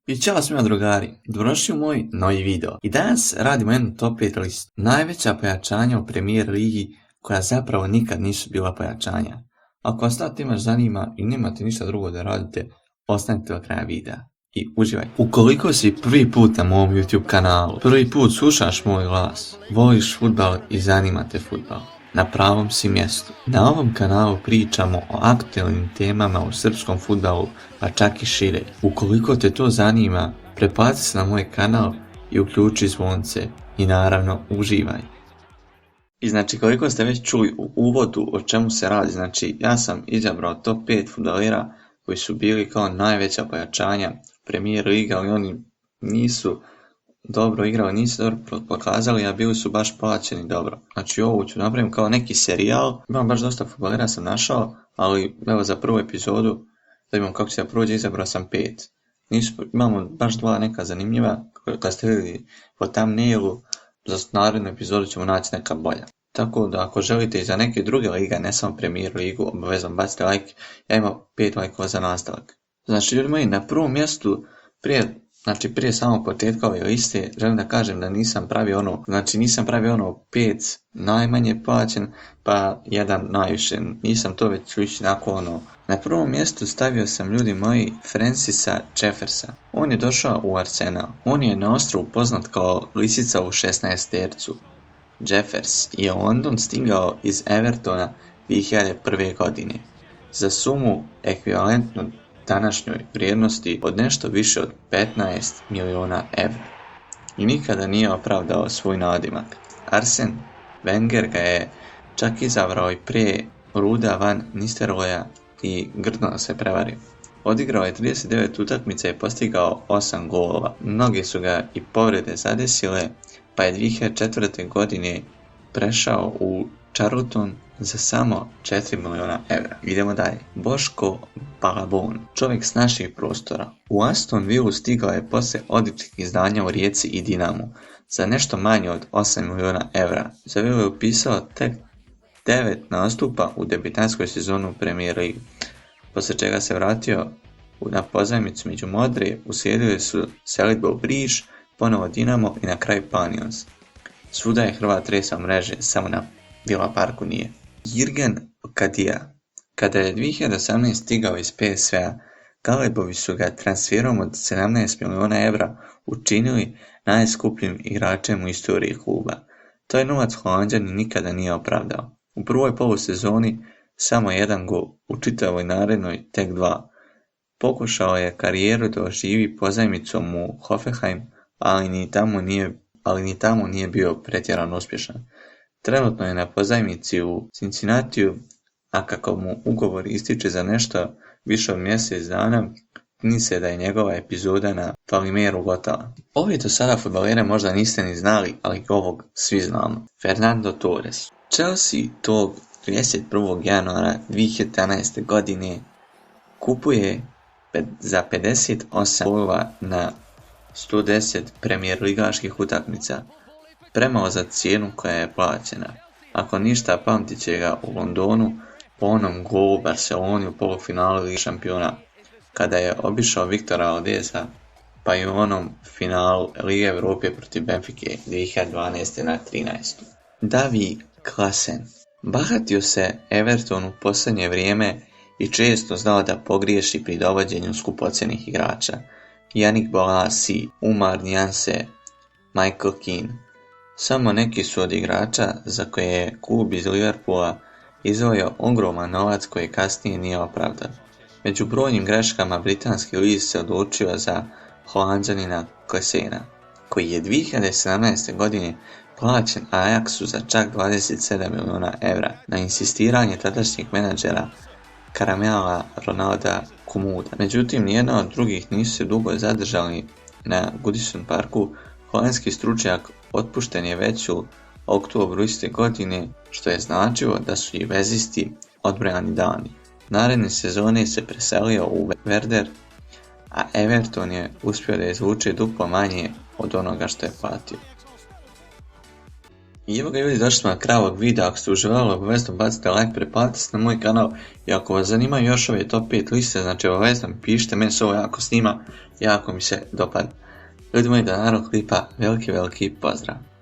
I ćao svima drugari, dobrodošli u moj novi video. I danas radimo jednu top 5 listu. Najveća pojačanja u Premier Ligi koja zapravo nikad nisu bila pojačanja. Ako vas ta tema zanima i nemate ništa drugo da radite, ostanite do kraja videa i uživajte. Ukoliko si prvi put na mom YouTube kanalu, prvi put slušaš moj glas, voliš fudbal i zanima te fudbal, na pravom si mjestu. Na ovom kanalu pričamo o aktualnim temama u srpskom fudbalu, pa čak i šire. Ukoliko te to zanima, pretplati se na moj kanal i uključi zvonce i naravno uživaj. I znači, koliko ste već čuli u uvodu o čemu se radi, znači ja sam izabrao top 5 fudbalera koji su bili kao najveća pojačanja Premier Liga, ali oni nisu dobro igrali, nisu dobro pokazali, a bili su baš plaćeni dobro. Znači ovo ću napraviti kao neki serijal, imam baš dosta fudbalera sam našao, ali evo za prvu epizodu, da imam kako se ja prođe, izabrao sam 5. Imamo baš 2 neka zanimljiva, kad ste vidjeli po thumbnailu, za narednu epizodu ćemo naći neka bolja. Tako da ako želite i za neke druge liga, ne samo Premier Ligu, obavezno bacite like, ja imam 5 lajkova za nastavak. Znači ljudi moji, na prvom mjestu, prije samog početka ove liste, želim da kažem da nisam pravio ono 5 najmanje plaćen, pa 1 najviše, nisam to već nakon Na prvom mjestu stavio sam, ljudi moji, Francisa Jeffersa. On je došao u Arsenal. On je na ostrovu poznat kao lisica u 16-tercu. Jeffers je u London stigao iz Evertona 2001. godine za sumu ekvivalentnu današnjoj vrijednosti od nešto više od 15 miliona evra. I nikada nije opravdao svoj nadimak. Arsene Wenger ga je čak izabrao i prije Ruda van Nistelrooya i grdno se prevario. Odigrao je 39 utakmica i postigao 8 golova. Mnogi su ga i povrede zadesile, pa je 2004. godine prešao u Charlton za samo 4 miliona evra. Idemo dalje. Boško Balabon, čovjek s naših prostora. U Aston Villu stigao je poslije odličnih izdanja u Rijeci i Dinamu za nešto manje od 8 miliona evra. Za Villu je upisao tek 9 nastupa u debitanskoj sezonu u Premier Ligi, poslije čega se vratio na pozajmicu među Modre, uslijedili su selidbe u Briž, ponovo Dinamo i na kraju Panions. Svuda je Hrvat tresao mreže, samo na Villa Parku nije. Jürgen Kadija. Kada je 2018 stigao iz PSV-a, Galebovi su ga transferom od 17 miliona evra učinili najskupljim igračem u istoriji kluba. To je novac Holanđani nikada nije opravdao. U prvoj polusezoni samo 1 gol, u čitavoj narednoj tek 2. Pokušao je karijeru da oživi pozajmicom u Hoffenheim, ali ni tamo nije bio pretjerano uspješan. Trenutno je na pozajmici u Cincinnatiju, a kako mu ugovor ističe za nešto više od mjesec dana, čini se da je njegova epizoda na Palimeru gotova. Ovi do sada fudbalere možda niste ni znali, ali ovog svi znamo. Fernando Torres. Chelsea tog 31. januara 2011. godine kupuje za 58 golova na 110 Premier ligaških utakmica, premalo za cijenu koja je plaćena. Ako ništa, pamtit će ga u Londonu po onom golu Barceloni u polufinalu Lige šampiona, kada je obišao Viktora Valdeza, pa i u onom finalu Lige Europe protiv Benfike 2012. na 13. Davy Klaassen. Bahatio se Everton u posljednje vrijeme i često znao da pogriješi pri dovođenju skupocjenih igrača. Yannick Bolasie, Oumar Niasse, Michael Keane. Samo neki su od igrača za koje je klub iz Liverpoola izdvojio ogroman novac koji kasnije nije opravdan. Među brojnim greškama britanski list se odlučio za Holanđanina Klaassena, koji je 2017. godine plaćen Ajaxu za čak 27 miliona evra na insistiranje tadašnjeg menadžera Caramela Ronalda Koemuna. Međutim, nijedna od drugih nisu se dugo zadržali na Goodison Parku. Holandski stručnjak otpušten je već u oktobru iste godine, što je značilo da su i vezisti odbrojani dani. Naredne sezone se preselio u Werder, a Everton je uspio da izvuče duplo manje od onoga što je platio. I evo ga ljudi, došli smo na kraj ovog videa. Ako ste uživali, obavezno bacite like, pretplatite se na moj kanal i ako vas zanimaju još ove top 5 liste, znači obavezno mi pišite, meni se ovo jako snima, jako mi se dopada. Ljudi moji, do narednog klipa, veliki pozdrav!